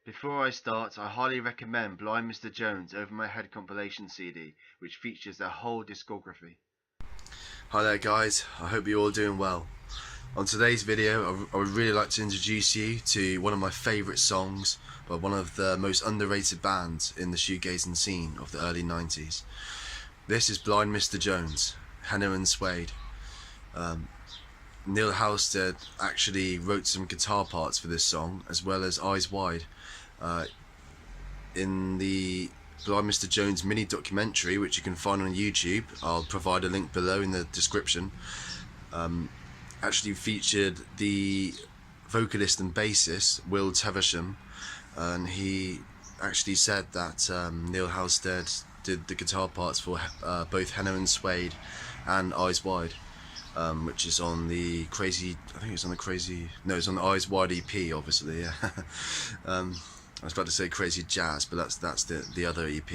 Before I start, I highly recommend Blind Mr. Jones' Over My Head compilation CD, which features their whole discography. Hi there guys, I hope you're all doing well. On today's video, I would really like to introduce you to one of my favourite songs by one of the most underrated bands in the shoegazing scene of the early 90s. This is Blind Mr. Jones, Henna and Suede. Neil Halstead actually wrote some guitar parts for this song, as well as Eyes Wide. In the Blind Mr. Jones mini documentary, which you can find on YouTube, I'll provide a link below in the description, actually featured the vocalist and bassist Will Teversham, and he actually said that Neil Halstead did the guitar parts for both Henna and Suede and Eyes Wide, which is on the Crazy, I think it's on the Crazy, no, it's on the Eyes Wide EP, obviously, yeah. I was about to say Crazy Jazz, but that's the other EP.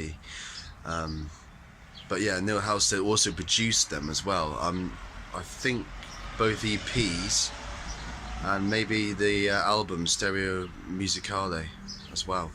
But yeah, Neil Halstead also produced them as well. I think both EPs and maybe the album Stereo Musicale as well.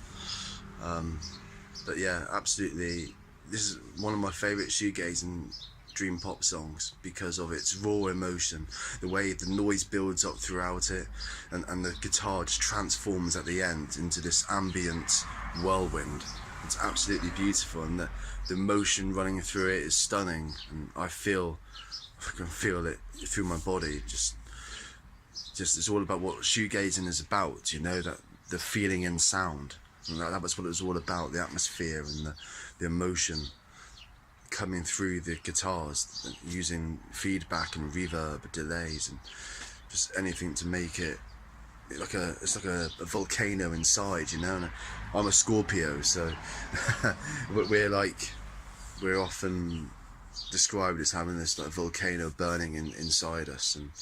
But yeah, absolutely, this is one of my favourite shoegazing dream pop songs because of its raw emotion, the way the noise builds up throughout it, and the guitar just transforms at the end into this ambient whirlwind. It's absolutely beautiful, and the emotion running through it is stunning, and I can feel it through my body. Just it's all about what shoegazing is about, you know, that the feeling in sound, and that was what it was all about, the atmosphere and the emotion coming through the guitars, using feedback and reverb, delays, and just anything to make it like it's like a volcano inside, you know. And I'm a Scorpio, so we're often described as having this like volcano burning inside us, and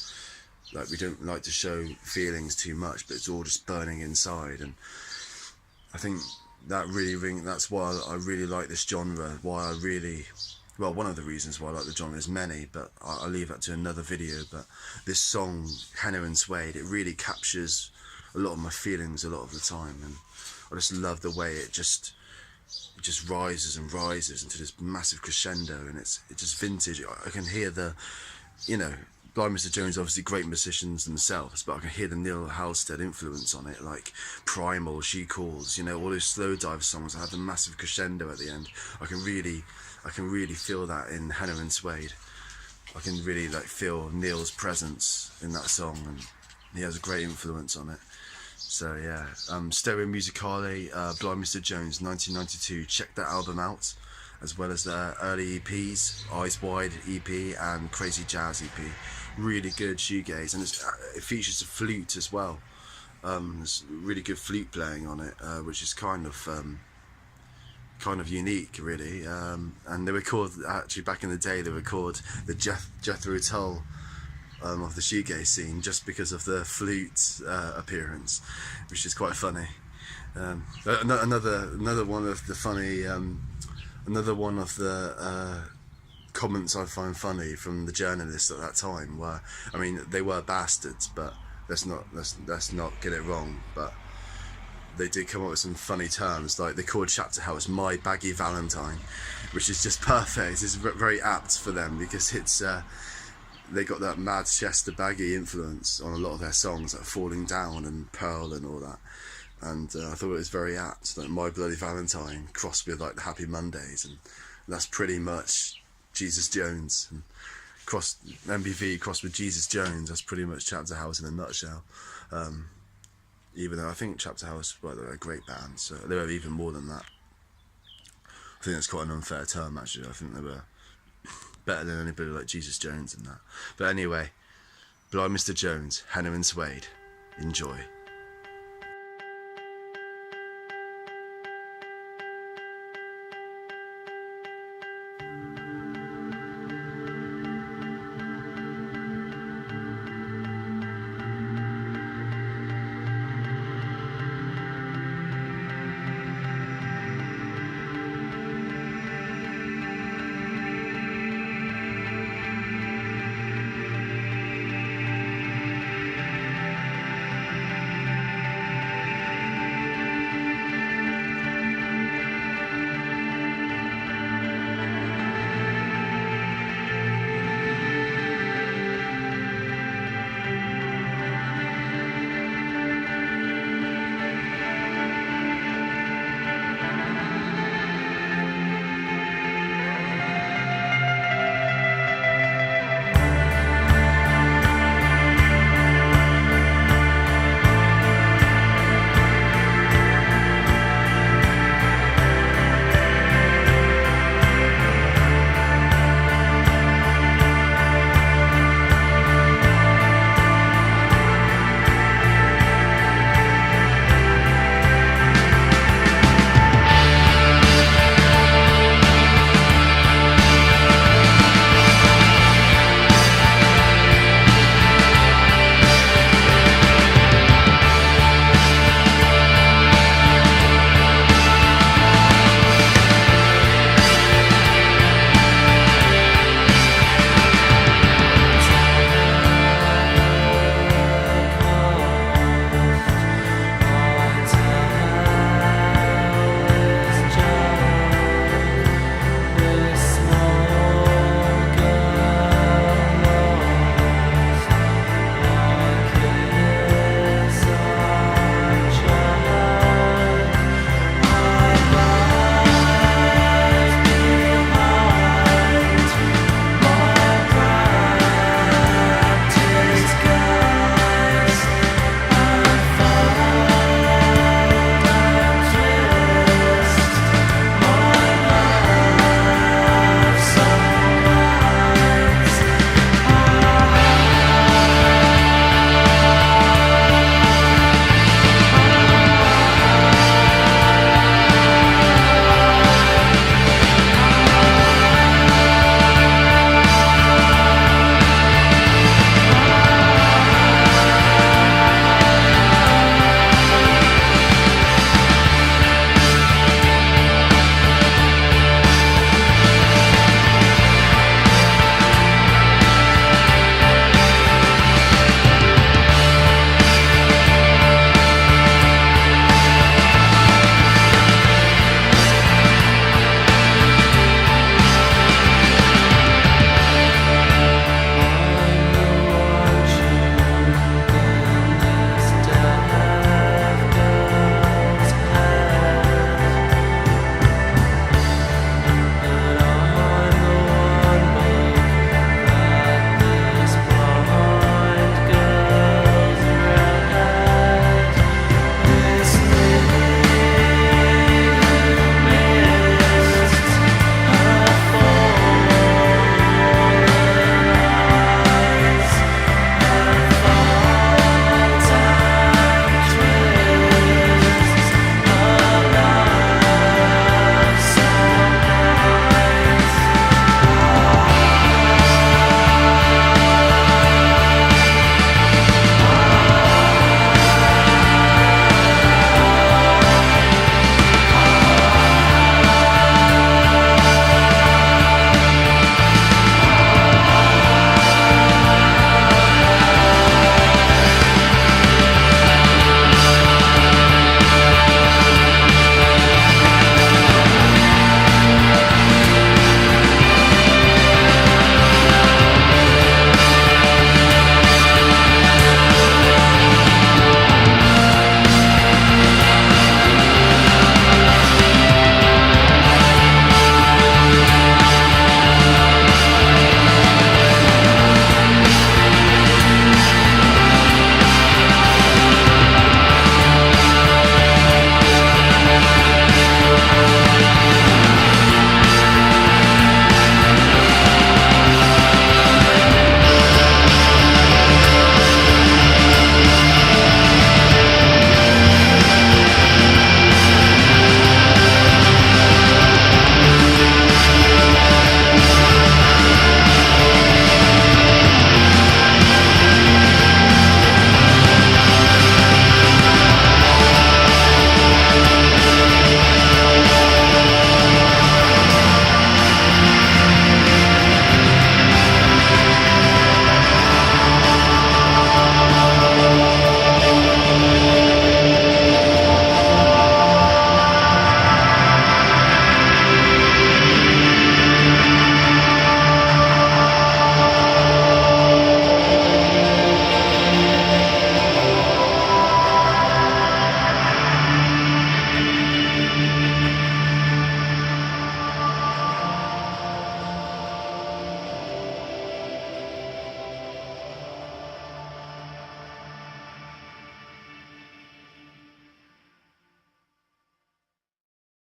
like we don't like to show feelings too much, but it's all just burning inside. And I think that's why I really like this genre, well, one of the reasons why I like the genre is many, but I'll leave that to another video. But this song, Henna and Suede, it really captures a lot of my feelings a lot of the time, and I just love the way it just rises and rises into this massive crescendo, and it's just vintage. I can hear the, you know, Blind Mr. Jones, obviously great musicians themselves, but I can hear the Neil Halstead influence on it, like Primal, She Calls, you know, all those Slowdive songs that have the massive crescendo at the end. I can really feel that in Henna and Suede. I can really like feel Neil's presence in that song, and he has a great influence on it. So yeah, Stereo Musicale, Blind Mr. Jones, 1992. Check that album out, as well as the early EPs, Eyes Wide EP and Crazy Jazz EP. Really good shoegaze, and it features a flute as well. There's really good flute playing on it, which is kind of unique, really. And they were called, actually back in the day, they were called the Jethro Tull of the shoegaze scene, just because of the flute appearance, which is quite funny. Another one of the funny, another one of the comments I find funny from the journalists at that time were, I mean, they were bastards, but let's not get it wrong, but they did come up with some funny terms, like they called Chapter House My Baggy Valentine, which is just perfect. It's very apt for them, because it's they got that Manchester baggy influence on a lot of their songs, like Falling Down and Pearl and all that. And I thought it was very apt, like My Bloody Valentine crossed with like the Happy Mondays, and that's pretty much Jesus Jones, and MBV crossed with Jesus Jones. That's pretty much Chapter House in a nutshell. Even though I think Chapter House, well, they're a great band, so they were even more than that. I think that's quite an unfair term, actually. I think they were better than anybody like Jesus Jones and that. But anyway, Blind Mr. Jones, Henna and Suede, enjoy.